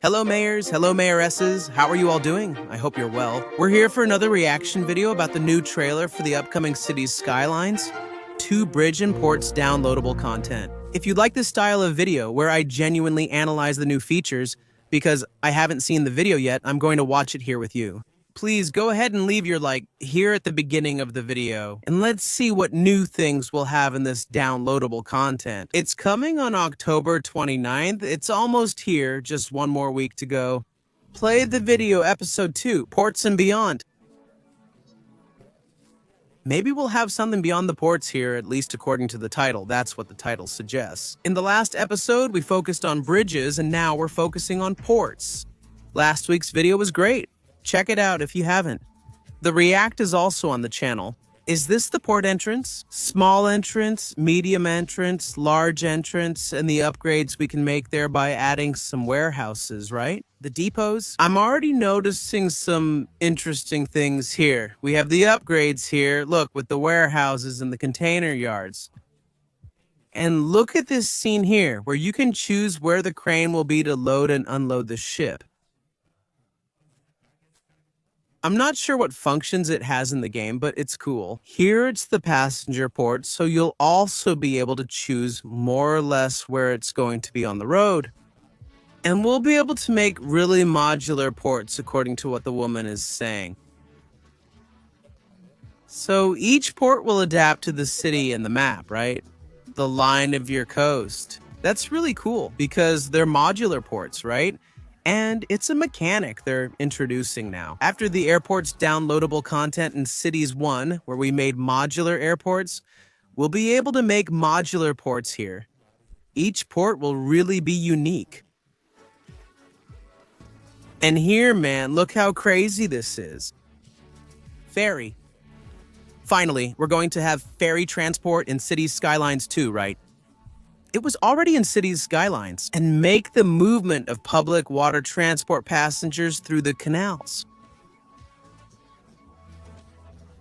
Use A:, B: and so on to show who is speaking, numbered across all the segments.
A: Hello mayors, hello mayoresses, how are you all doing? I hope you're well. We're here for another reaction video about the new trailer for the upcoming city's Skylines, 2 bridge and ports downloadable content. If you like this style of video where I genuinely analyze the new features, because I haven't seen the video yet, I'm going to watch it here with you. Please go ahead and leave your like here at the beginning of the video, and let's see what new things we'll have in this downloadable content. It's coming on October 29th. It's almost here, just one more week to go. Play the video episode 2, Ports and Beyond. Maybe we'll have something beyond the ports here, at least according to the title. That's what the title suggests. In the last episode, we focused on bridges, and now we're focusing on ports. Last week's video was great. Check it out if you haven't. The React is also on the channel. Is this the port entrance? Small entrance, medium entrance, large entrance, and the upgrades we can make there by adding some warehouses, right? The depots? I'm already noticing some interesting things here. We have the upgrades here, look, with the warehouses and the container yards. And look at this scene here, where you can choose where the crane will be to load and unload the ship. I'm not sure what functions it has in the game, but it's cool. Here it's the passenger port, so you'll also be able to choose more or less where it's going to be on the road. And we'll be able to make really modular ports according to what the woman is saying. So each port will adapt to the city and the map, right? The line of your coast. That's really cool because they're modular ports, right? And it's a mechanic they're introducing now. After the airport's downloadable content in Cities 1, where we made modular airports, we'll be able to make modular ports here. Each port will really be unique. And here, man, look how crazy this is. Ferry. Finally, we're going to have ferry transport in Cities Skylines 2, right? It was already in Cities Skylines, and make the movement of public water transport passengers through the canals.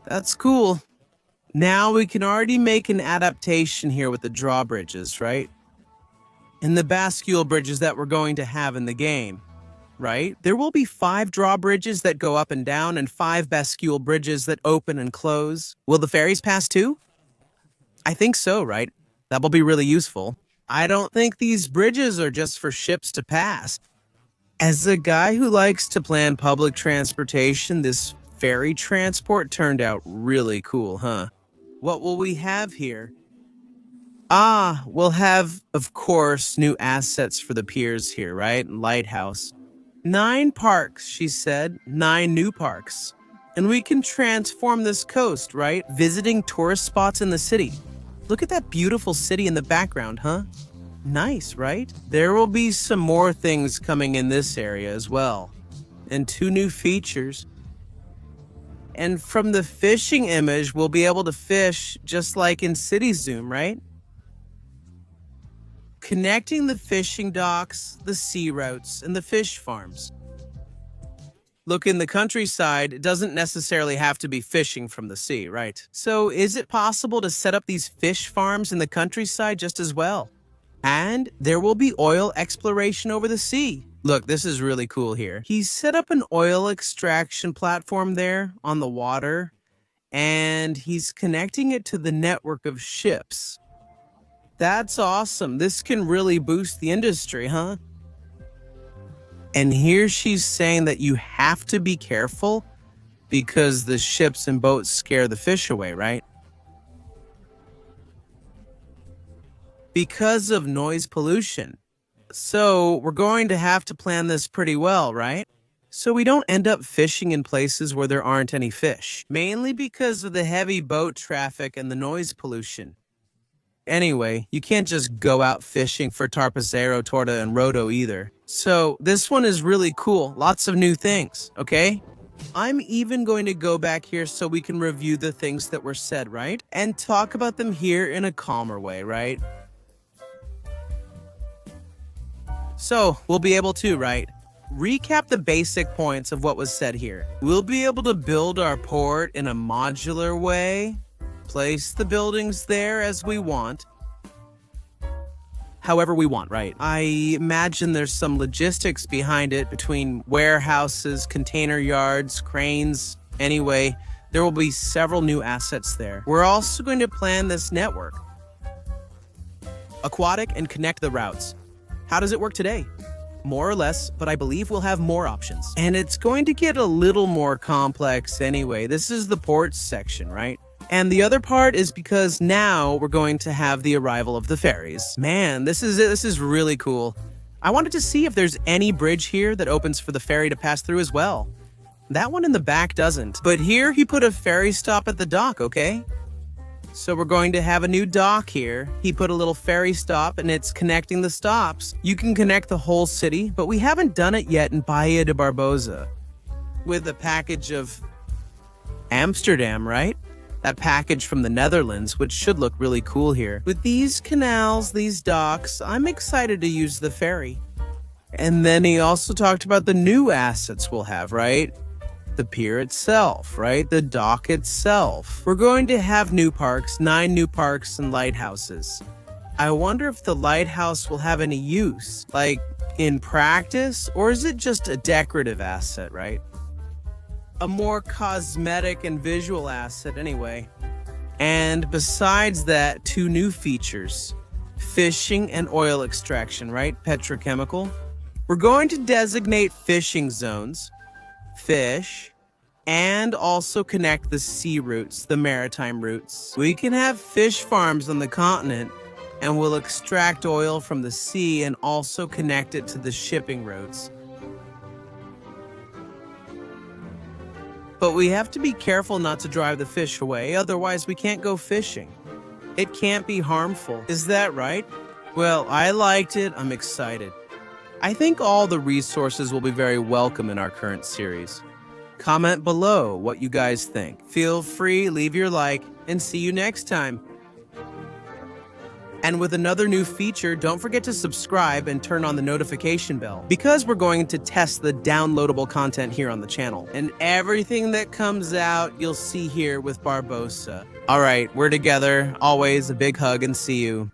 A: That's cool. Now we can already make an adaptation here with the drawbridges, right? And the bascule bridges that we're going to have in the game, right? There will be 5 drawbridges that go up and down and 5 bascule bridges that open and close. Will the ferries pass too? I think so, right? That will be really useful. I don't think these bridges are just for ships to pass. As a guy who likes to plan public transportation, this ferry transport turned out really cool, huh? What will we have here? We'll have, of course, new assets for the piers here, right? Lighthouse. 9 parks, she said. 9 new parks. And we can transform this coast, right? Visiting tourist spots in the city. Look at that beautiful city in the background, huh? Nice, right? There will be some more things coming in this area as well. And 2 new features. And from the fishing image, we'll be able to fish just like in City Zoom, right? Connecting the fishing docks, the sea routes, and the fish farms. Look, in the countryside, it doesn't necessarily have to be fishing from the sea, right? So is it possible to set up these fish farms in the countryside just as well? And there will be oil exploration over the sea. Look, this is really cool here. He set up an oil extraction platform there on the water, and he's connecting it to the network of ships. That's awesome. This can really boost the industry, huh? And here she's saying that you have to be careful because the ships and boats scare the fish away, right? Because of noise pollution. So we're going to have to plan this pretty well, right? So we don't end up fishing in places where there aren't any fish, mainly because of the heavy boat traffic and the noise pollution. Anyway, you can't just go out fishing for tarpacero, torta, and roto either. So this one is really cool. Lots of new things, okay? I'm even going to go back here so we can review the things that were said, right? And talk about them here in a calmer way, right? So we'll be able to, right? Recap the basic points of what was said here. We'll be able to build our port in a modular way. Place the buildings there as we want. however we want, right? I imagine there's some logistics behind it between warehouses, container yards, cranes. Anyway, there will be several new assets there. We're also going to plan this network. Aquatic and connect the routes. How does it work today? More or less, but I believe we'll have more options. And it's going to get a little more complex anyway. This is the ports section, right? And the other part is because now we're going to have the arrival of the ferries. Man, this is really cool. I wanted to see if there's any bridge here that opens for the ferry to pass through as well. That one in the back doesn't. But here he put a ferry stop at the dock, okay? So we're going to have a new dock here. He put a little ferry stop and it's connecting the stops. You can connect the whole city, but we haven't done it yet in Bahia de Barbosa. With a package of Amsterdam, right? That package from the Netherlands, which should look really cool here. With these canals, these docks, I'm excited to use the ferry. And then he also talked about the new assets we'll have, right? The pier itself, right? The dock itself. We're going to have new parks, 9 new parks and lighthouses. I wonder if the lighthouse will have any use, like in practice, or is it just a decorative asset, right? A more cosmetic and visual asset anyway. And besides that, 2 new features. Fishing and oil extraction, right? Petrochemical. We're going to designate fishing zones, fish, and also connect the sea routes, the maritime routes. We can have fish farms on the continent, and we'll extract oil from the sea and also connect it to the shipping routes. But we have to be careful not to drive the fish away, otherwise we can't go fishing. It can't be harmful. Is that right? Well, I liked it. I'm excited. I think all the resources will be very welcome in our current series. Comment below what you guys think. Feel free, leave your like, and see you next time. And with another new feature, don't forget to subscribe and turn on the notification bell because we're going to test the downloadable content here on the channel. And everything that comes out, you'll see here with Barbosa. All right, we're together. Always a big hug and see you.